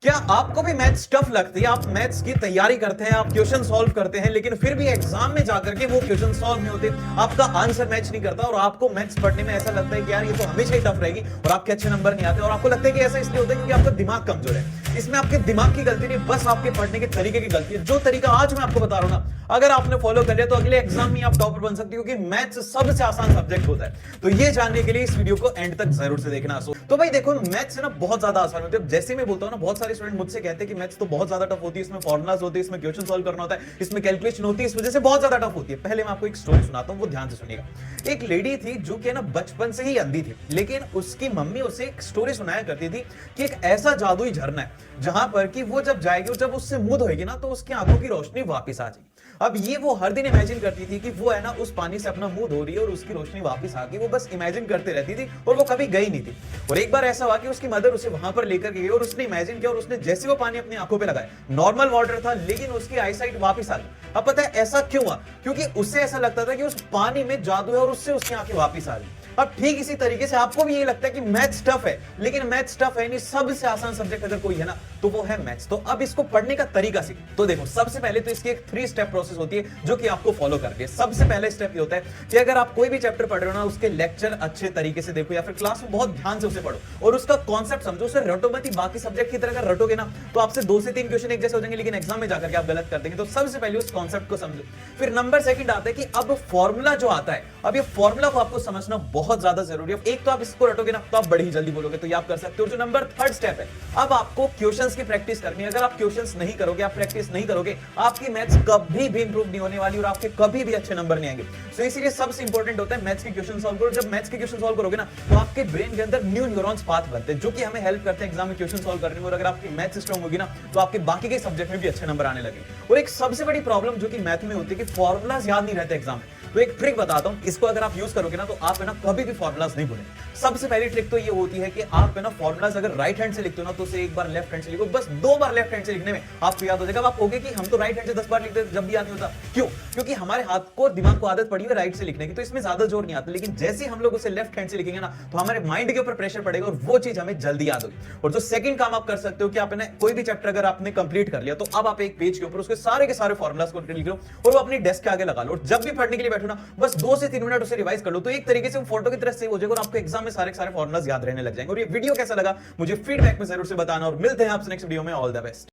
क्या आपको भी मैथ्स टफ लगती है? आप मैथ्स की तैयारी करते हैं, आप क्वेश्चन सॉल्व करते हैं, लेकिन फिर भी एग्जाम में जाकर के वो क्वेश्चन सॉल्व नहीं होते, आपका आंसर मैच नहीं करता और आपको मैथ्स पढ़ने में ऐसा लगता है कि यार ये तो हमेशा ही टफ रहेगी और आपके अच्छे नंबर नहीं आते और आपको लगता है कि ऐसा इसलिए होता है क्योंकि आपका दिमाग कमजोर है। इसमें आपके दिमाग की गलती नहीं, बस आपके पढ़ने के तरीके की गलती है। जो तरीका आज मैं आपको बता रहा हूं ना, अगर आपने फॉलो कर लिया तो अगले एग्जाम में आप टॉपर बन सकते हो, क्योंकि मैथ्स सबसे आसान सब्जेक्ट होता है। तो ये जानने के लिए इस वीडियो को एंड तक जरूर से देखना। तो भाई देखो, मैथ्स ना बहुत ज्यादा आसान होती है। जैसे मैं बोलता हूं ना, बहुत सारे स्टूडेंट मुझसे कहते हैं कि मैथ्स तो बहुत ज्यादा टफ होती है, इसमें फॉर्मुलाज होते हैं, इसमें क्वेश्चन सॉल्व करना होता है, इसमें कैलकुलेशन होती है, इस वजह से बहुत ज्यादा टफ होती है। पहले मैं आपको एक स्टोरी सुनाता हूं, वो ध्यान से सुनिएगा। एक लेडी थी जो कि ना बचपन से ही अंधी थी, लेकिन उसकी मम्मी उसे एक स्टोरी सुनाया करती थी कि एक ऐसा जादुई झरना है जहां पर कि वो जब जाएगी, जब उससे मुंह धोएगी ना, तो उसकी आंखों की रोशनी वापस आ जाएगी। अब ये वो हर दिन इमेजिन करती थी कि वो है ना उस पानी से अपना मुंह धो रही है और उसकी रोशनी वापस आ गई। वो बस इमेजिन करते रहती थी और वो कभी गई नहीं थी। और एक बार ऐसा हुआ कि उसकी मदर उसे वहां पर लेकर गई और उसने इमेजिन किया और उसने जैसे वो पानी अपनी आंखों पे लगाया, नॉर्मल वाटर था, लेकिन उसकी आईसाइट वापस आ गई। अब पता है ऐसा क्यों हुआ? क्योंकि उससे ऐसा लगता था कि उस पानी में जादू है और उससे उसकी आंखें वापस आ गई। अब ठीक इसी तरीके से आपको भी ये लगता है कि मैथ्स टफ है, लेकिन मैथ्स टफ है नहीं। सबसे आसान सब्जेक्ट अगर कोई है ना तो वो है मैथ्स। तो अब इसको पढ़ने का तरीका सीखो। तो देखो, सबसे पहले तो इसकी एक 3 स्टेप प्रोसेस होती है जो कि आपको फॉलो करनी है। सबसे पहले स्टेप ये होता है कि अगर आप कोई भी चैप्टर पढ़ रहे हो ना, उसके लेक्चर अच्छे तरीके से देखो या फिर क्लास में बहुत ध्यान से उसे पढ़ो और उसका कॉन्सेप्ट समझो। उसे रटो मत। बाकी सब्जेक्ट की तरह अगर रटोगे ना तो आपसे 2 से 3 क्वेश्चन एक जैसे हो जाएंगे, लेकिन एग्जाम में जाकर के आप गलत कर देंगे। तो सबसे पहले उस कॉन्सेप्ट को समझो। फिर नंबर सेकंड आता है कि अब फॉर्मूला जो आता है, अब ये फॉर्मूला को आपको समझना बहुत ज्यादा जरूरी है। एक तो आप इसको रटोगे ना तो आप बड़ी ही जल्दी बोलोगे, तो ये आप कर सकते हो। जो नंबर थर्ड स्टेप है, अब आपको क्वेश्चंस की प्रैक्टिस करनी है। अगर आप क्वेश्चंस नहीं करोगे, आप प्रैक्टिस नहीं करोगे, आपकी मैथ्स कभी भी इंप्रूव नहीं होने वाली और आपके कभी भी अच्छे नंबर नहीं आएंगे। सो इसीलिए सबसे इंपॉर्टेंट होता है मैथ्स के क्वेश्चन सॉल्व करो। जब मैथ्स के क्वेश्चन सॉल्व करोगे ना तो आपके ब्रेन के अंदर न्यू न्यूरॉन्स पाथ बनते हैं, जो कि हमें हेल्प करते हैं एग्जाम में क्वेश्चन सॉल्व करने में। और अगर आपकी मैथ्स स्ट्रांग होगी ना तो आपके बाकी के सब्जेक्ट में भी अच्छे नंबर आने लगे। और एक सबसे बड़ी प्रॉब्लम जो कि मैथ में होती है कि फॉर्मुलाज याद नहीं रहते एग्जाम में। तो एक ट्रिक बताता हूं, इसको अगर आप यूज करोगे ना तो आप है ना कभी भी फॉर्मुलाज नहीं भूलेंगे। सबसे पहली ट्रिक तो ये होती है कि आप है ना फॉर्मुलाज अगर राइट हैंड से लिखते हो ना तो उसे एक बार लेफ्ट हैंड से लिखो। बस 2 बार लेफ्ट हैंड से लिखने में आपको याद हो जाएगा। आप कहोगे कि हम तो राइट हैंड से 10 बार लिखते जब भी याद नहीं होता। क्यों? क्योंकि हमारे हाथ को दिमाग को आदत पड़ी है राइट से लिखने की, तो इसमें ज्यादा जोर नहीं आता। लेकिन जैसे हम लोग उसे लेफ्ट हैंड से लिखेंगे ना तो हमारे माइंड के ऊपर प्रेशर पड़ेगा और वो चीज हमें जल्दी याद होगी। और जो सेकंड काम आप कर सकते हो कि आप कोई भी चैप्टर अगर आपने कंप्लीट कर लिया तो अब आप एक पेज के ऊपर उसके सारे के सारे फॉर्मुलाज को लिख लो और वो अपनी डेस्क के आगे लगा लो। और जब भी पढ़ने के लिए बैठो ना, बस 2 से 3 मिनट उसे रिवाइज कर लो। तो एक तरीके से वो फोटो की तरह सेव हो जाएगा और आपको एग्जाम में सारे के सारे फॉर्मुलाज याद रहने लग जाएंगे। और ये वीडियो कैसा लगा मुझे फीडबैक में जरूर से बताना और मिलते हैं आपसे नेक्स्ट वीडियो में। All the best.